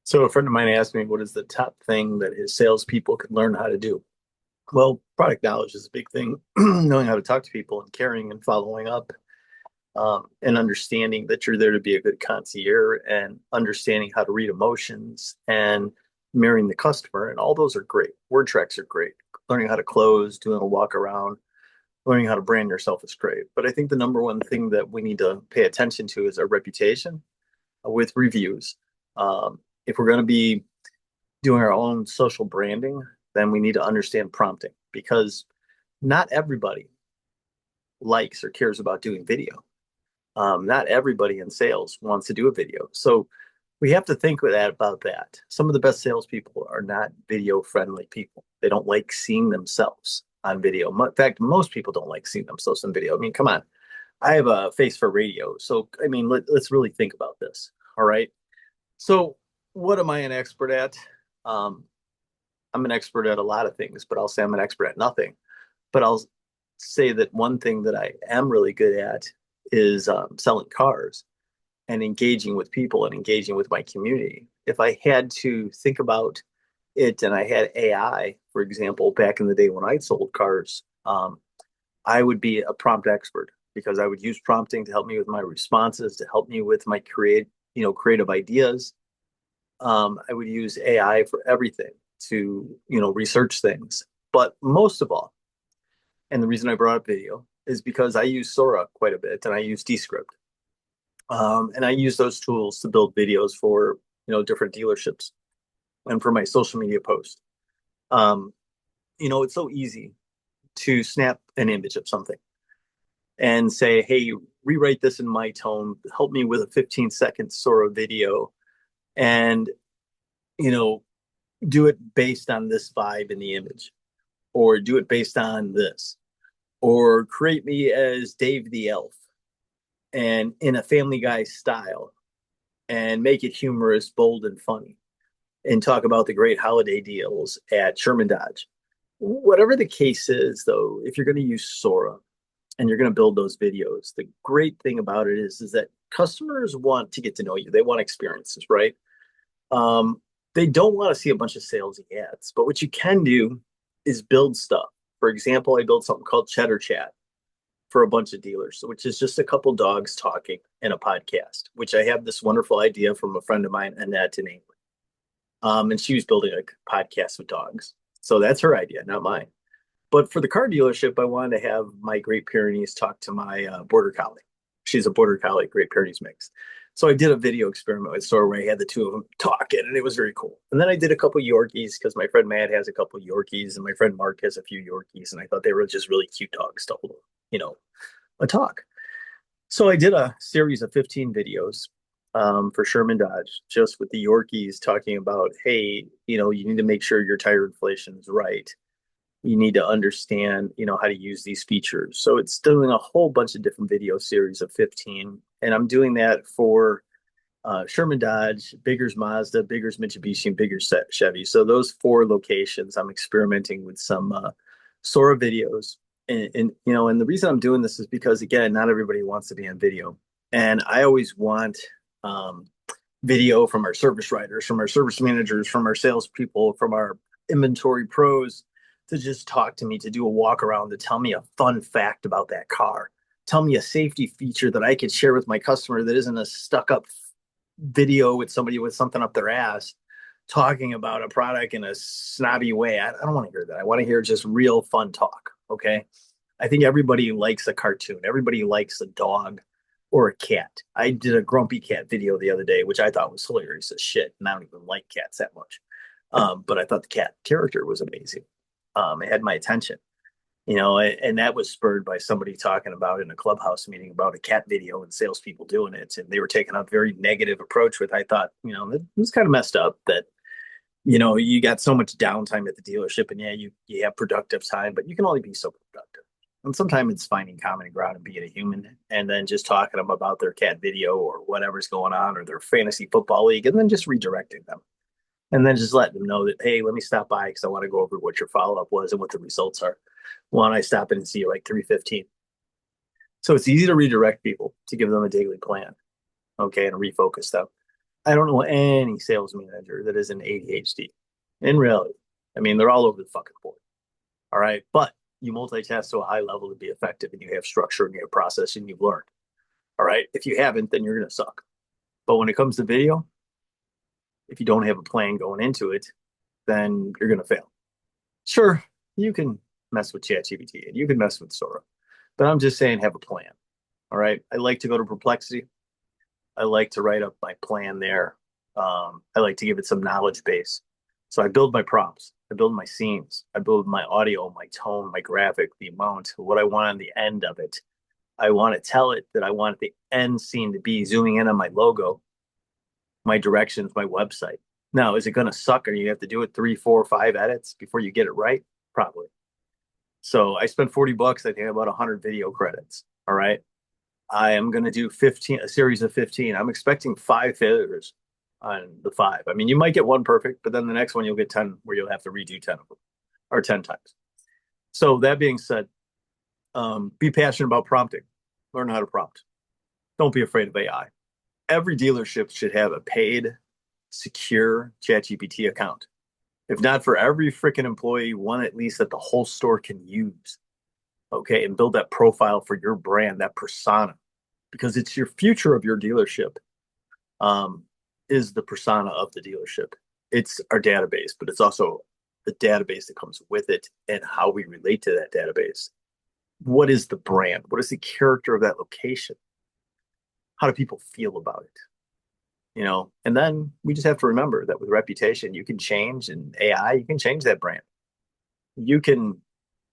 So a friend of mine asked me what is the top thing that his salespeople can learn how to do. Well, product knowledge is a big thing. Knowing how to talk to people and caring and following up, and understanding that you're there to be a good concierge and understanding how to read emotions and mirroring the customer. And all those are great. Word tracks are great. Learning how to close, doing a walk around, learning how to brand yourself is great. But I think the number one thing that we need to pay attention to is our reputation with reviews. If we're going to be doing our own social branding, then we need to understand prompting because not everybody likes or cares about doing video. Not everybody in sales wants to do a video. So we have to think with that about that. Some of the best salespeople are not video friendly people. They don't like seeing themselves on video. In fact, most people don't like seeing themselves on video. I mean, come on. I have a face for radio. So, I mean, let's really think about this. All right. So, what am I an expert at? Um, I'm an expert at a lot of things, but I'll say I'm an expert at nothing. But I'll say that one thing that I am really good at is selling cars and engaging with people and engaging with my community. If I had to think about it and I had AI, for example, back in the day when I sold cars, I would be a prompt expert because I would use prompting to help me with my responses, to help me with my creative ideas. I would use AI for everything to, research things. But most of all, and the reason I brought up video is because I use Sora quite a bit and I use Descript. And I use those tools to build videos for, different dealerships and for my social media posts. Um, it's so easy to snap an image of something and say, hey, rewrite this in my tone, help me with a 15-second Sora video, and, you know, do it based on this vibe in the image, or do it based on this, or create me as Dave the Elf and in a Family Guy style and make it humorous, bold, and funny, and talk about the great holiday deals at Sherman Dodge. Whatever the case is, though, if you're going to use Sora and you're going to build those videos, the great thing about it is that customers want to get to know you. They want experiences, right? Um, they don't want to see a bunch of salesy ads, but what you can do is build stuff. For example, I built something called Cheddar Chat for a bunch of dealers, which is just a couple dogs talking in a podcast, which I have this wonderful idea from a friend of mine, Annette in England. And she was building a podcast with dogs. So that's her idea, not mine. But for the car dealership, I wanted to have my Great Pyrenees talk to my Border Collie. She's a Border Collie Great Pyrenees mix. So I did a video experiment with Sora where I had the two of them talking, and it was very cool. And then I did a couple Yorkies because my friend Matt has a couple Yorkies, and my friend Mark has a few Yorkies, and I thought they were just really cute dogs to hold, a talk. So I did a series of 15 videos for Sherman Dodge, just with the Yorkies talking about, hey, you need to make sure your tire inflation is right. You need to understand, how to use these features. So it's doing a whole bunch of different video series of 15. And I'm doing that for Sherman Dodge, Biggers Mazda, Biggers Mitsubishi, and Biggers Chevy. So those four locations, I'm experimenting with some Sora videos. And the reason I'm doing this is because, again, not everybody wants to be on video. And I always want um, video from our service writers, from our service managers, from our salespeople, from our inventory pros to just talk to me, to do a walk around, to tell me a fun fact about that car. Tell me a safety feature that I could share with my customer that isn't a stuck up video with somebody with something up their ass talking about a product in a snobby way. I don't want to hear that. I want to hear just real fun talk. Okay. I think everybody likes a cartoon. Everybody likes a dog or a cat. I did a grumpy cat video the other day, which I thought was hilarious as shit. And I don't even like cats that much. But I thought the cat character was amazing. It had my attention, and that was spurred by somebody talking about in a clubhouse meeting about a cat video and salespeople doing it. And they were taking a very negative approach with, I thought, it was kind of messed up that, you got so much downtime at the dealership and yeah, you have productive time, but you can only be so productive. And sometimes it's finding common ground and being a human and then just talking to them about their cat video or whatever's going on or their fantasy football league and then just redirecting them. And then just let them know that, hey, let me stop by because I want to go over what your follow-up was and what the results are. Why don't I stop in and see you like 3:15? So it's easy to redirect people to give them a daily plan, okay, and refocus them. I don't know any sales manager that isn't ADHD in reality. I mean, they're all over the fucking board. All right. But you multitask to a high level to be effective and you have structure and you have process and you've learned. All right. If you haven't, then you're going to suck. But when it comes to video, if you don't have a plan going into it, then you're going to fail. Sure, you can mess with ChatGPT and you can mess with Sora, but I'm just saying have a plan. All right. I like to go to Perplexity. I like to write up my plan there. I like to give it some knowledge base. So I build my prompts, I build my scenes, I build my audio, my tone, my graphic, the amount, what I want on the end of it. I want to tell it that I want the end scene to be zooming in on my logo, my directions, my website. Now, is it going to suck or you have to do it 3, 4, 5 edits before you get it right? Probably. So I spent $40. I think about 100 video credits. All right. I am going to do 15, a series of 15. I'm expecting 5 failures on the 5. I mean, you might get one perfect, but then the next one you'll get 10 where you'll have to redo 10 of them or 10 times. So that being said, be passionate about prompting. Learn how to prompt. Don't be afraid of AI. Every dealership should have a paid, secure ChatGPT account. If not for every freaking employee, one at least that the whole store can use. Okay. And build that profile for your brand, that persona, because it's your future of your dealership, is the persona of the dealership. It's our database, but it's also the database that comes with it and how we relate to that database. What is the brand? What is the character of that location? How do people feel about it? And then we just have to remember that with reputation, you can change, and AI, you can change that brand. You can,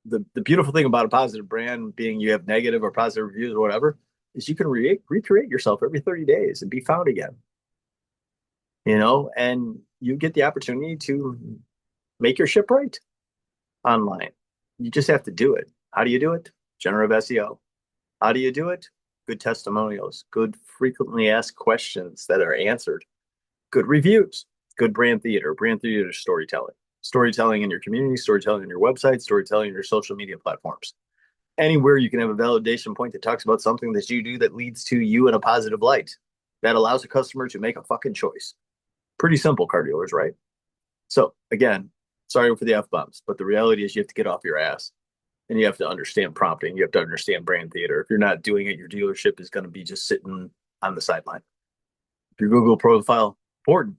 the beautiful thing about a positive brand being you have negative or positive reviews or whatever, is you can recreate yourself every 30 days and be found again. And you get the opportunity to make your ship right online. You just have to do it. How do you do it? Generative SEO. How do you do it? Good testimonials, good frequently asked questions that are answered, good reviews, good brand theater storytelling in your community, storytelling in your website, storytelling in your social media platforms. Anywhere you can have a validation point that talks about something that you do that leads to you in a positive light, that allows a customer to make a fucking choice. Pretty simple, car dealers, right? So again, sorry for the F-bombs, but the reality is you have to get off your ass. And you have to understand prompting. You have to understand brand theater. If you're not doing it, your dealership is going to be just sitting on the sideline. Your Google profile, important.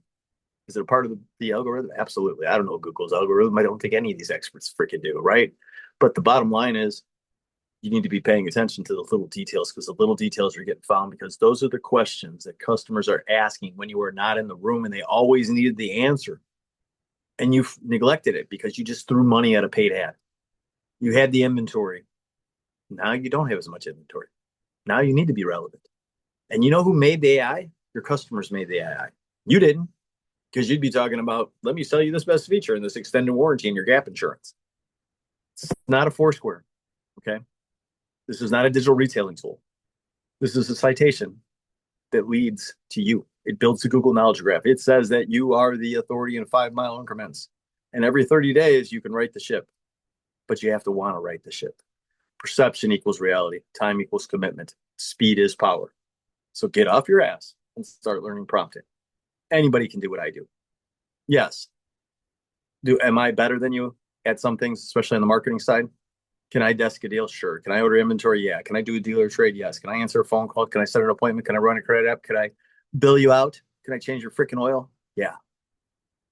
Is it a part of the algorithm? Absolutely. I don't know Google's algorithm. I don't think any of these experts freaking do, right? But the bottom line is you need to be paying attention to the little details, because the little details are getting found, because those are the questions that customers are asking when you are not in the room and they always needed the answer. And you've neglected it because you just threw money at a paid ad. You had the inventory. Now you don't have as much inventory. Now you need to be relevant. And you know who made the AI? Your customers made the AI. You didn't, because you'd be talking about, let me sell you this best feature and this extended warranty and your gap insurance. It's not a Foursquare. Okay. This is not a digital retailing tool. This is a citation that leads to you. It builds a Google Knowledge Graph. It says that you are the authority in 5-mile increments. And every 30 days, you can write the ship. But you have to want to write the ship. Perception equals reality. Time equals commitment. Speed is power. So get off your ass and start learning prompting. Anybody can do what I do. Yes. Am I better than you at some things, especially on the marketing side? Can I desk a deal? Sure. Can I order inventory? Yeah. Can I do a dealer trade? Yes. Can I answer a phone call? Can I set an appointment? Can I run a credit app? Can I bill you out? Can I change your freaking oil? Yeah.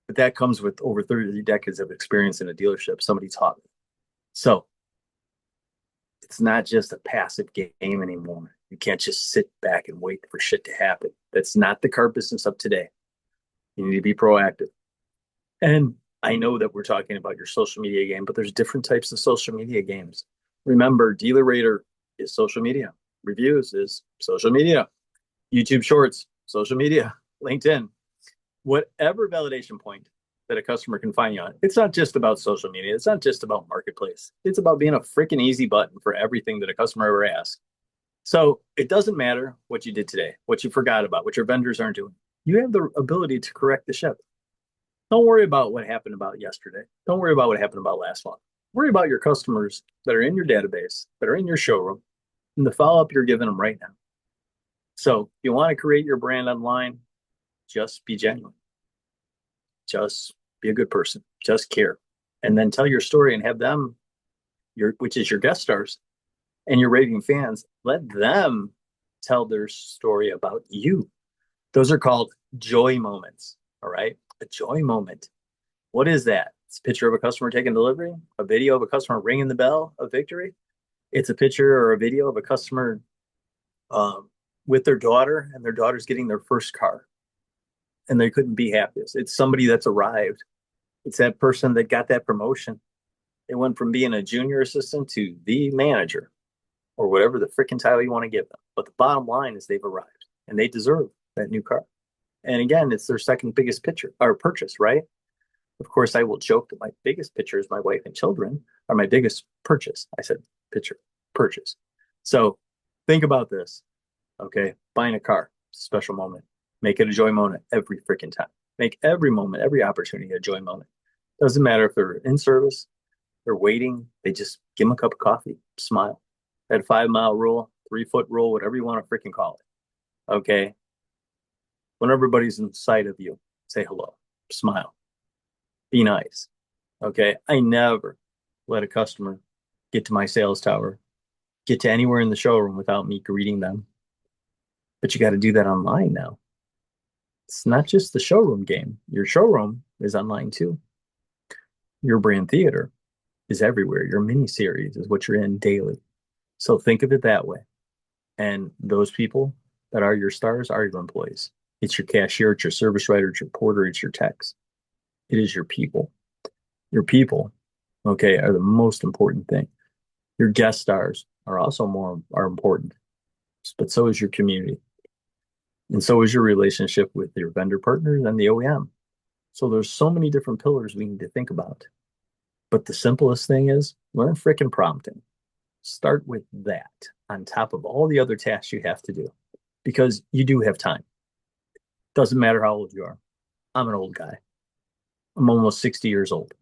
But that comes with over 30 decades of experience in a dealership. Somebody taught me. So it's not just a passive game anymore. You can't just sit back and wait for shit to happen. That's not the car business of today. You need to be proactive. And I know that we're talking about your social media game, but there's different types of social media games. Remember, Dealer Rater is social media. Reviews is social media. YouTube Shorts, social media. LinkedIn. Whatever validation point that a customer can find you on. It's not just about social media. It's not just about marketplace. It's about being a freaking easy button for everything that a customer ever asks. So it doesn't matter what you did today, what you forgot about, what your vendors aren't doing. You have the ability to correct the ship. Don't worry about what happened about yesterday. Don't worry about what happened about last month. Worry about your customers that are in your database, that are in your showroom, and the follow-up you're giving them right now. So if you want to create your brand online, just be genuine. Just be a good person. Just care. And then tell your story and have them, which is your guest stars and your raving fans, let them tell their story about you. Those are called joy moments. All right. A joy moment. What is that? It's a picture of a customer taking delivery, a video of a customer ringing the bell of victory. It's a picture or a video of a customer um, with their daughter, and their daughter's getting their first car, and they couldn't be happiest. It's somebody that's arrived. It's that person that got that promotion. It went from being a junior assistant to the manager, or whatever the freaking title you want to give them. But the bottom line is they've arrived, and they deserve that new car. And again, it's their second biggest picture or purchase, right? Of course, I will joke that my biggest picture is my wife and children are my biggest purchase. I said picture, purchase. So think about this. Okay. Buying a car, special moment. Make it a joy moment every freaking time. Make every moment, every opportunity a joy moment. Doesn't matter if they're in service, they're waiting, they just give them a cup of coffee, smile. That 5 mile rule, 3 foot rule, whatever you want to freaking call it. Okay. When everybody's in sight of you, say hello, smile, be nice. Okay. I never let a customer get to my sales tower, get to anywhere in the showroom without me greeting them. But you got to do that online now. It's not just the showroom game. Your showroom is online too. Your brand theater is everywhere. Your mini series is what you're in daily. So think of it that way. And those people that are your stars are your employees. It's your cashier, it's your service writer, it's your porter, it's your techs. It is your people. Your people, okay, are the most important thing. Your guest stars are also are important, but so is your community. And so is your relationship with your vendor partners and the OEM. So there's so many different pillars we need to think about. But the simplest thing is learn frickin' prompting. Start with that on top of all the other tasks you have to do because you do have time. Doesn't matter how old you are. I'm an old guy. I'm almost 60 years old.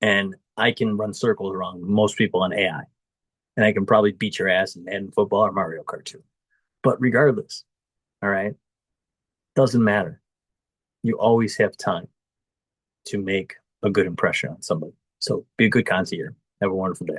And I can run circles around most people on AI. And I can probably beat your ass in Madden football or Mario Kart too. But regardless, all right, doesn't matter. You always have time to make a good impression on somebody. So be a good concierge. Have a wonderful day.